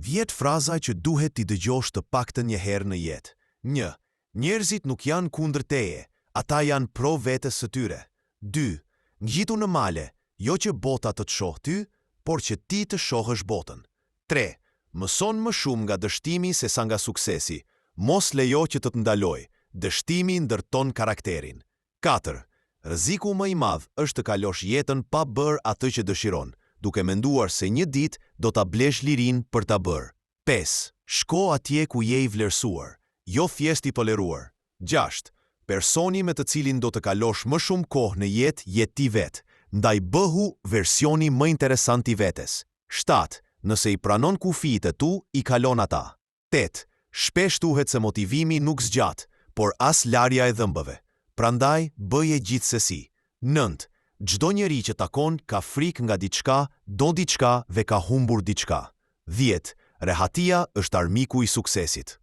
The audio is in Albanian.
10 fraza që duhet t'i dëgjosh të paktën një herë në jetë. 1. Njerëzit nuk janë kundër teje, ata janë pro vetes së tyre. 2. Ngjitu në male, jo që bota të shohë ty, por që ti të shohësh botën. 3. Mëson më shumë nga dështimi se sa nga suksesi. Mos lejo që të të ndaloj, dështimi ndërton karakterin. 4. Rreziku më i madh është të kalosh jetën pa bërë atë që dëshiron, duke menduar se një ditë do ta blesh lirinë për ta bërë. 5. Shko atje ku je i vlerësuar, jo thjesht i toleruar. 6. Personi me të cilin do të kalosh më shumë kohë në jetë je ti vetë, ndaj bëhu versioni më interesant i vetes. 7. Nëse i pranon kufijtë e tu, i kalon ata. 8. Shpesh thuhet se motivimi nuk zgjat, por as larja e dhëmbëve. Prandaj, bëje gjithsesi. 9. Çdo njeri që takon ka frikë nga diçka, do diçka dhe ka humbur diçka. 10. Rehatia është armiku i suksesit.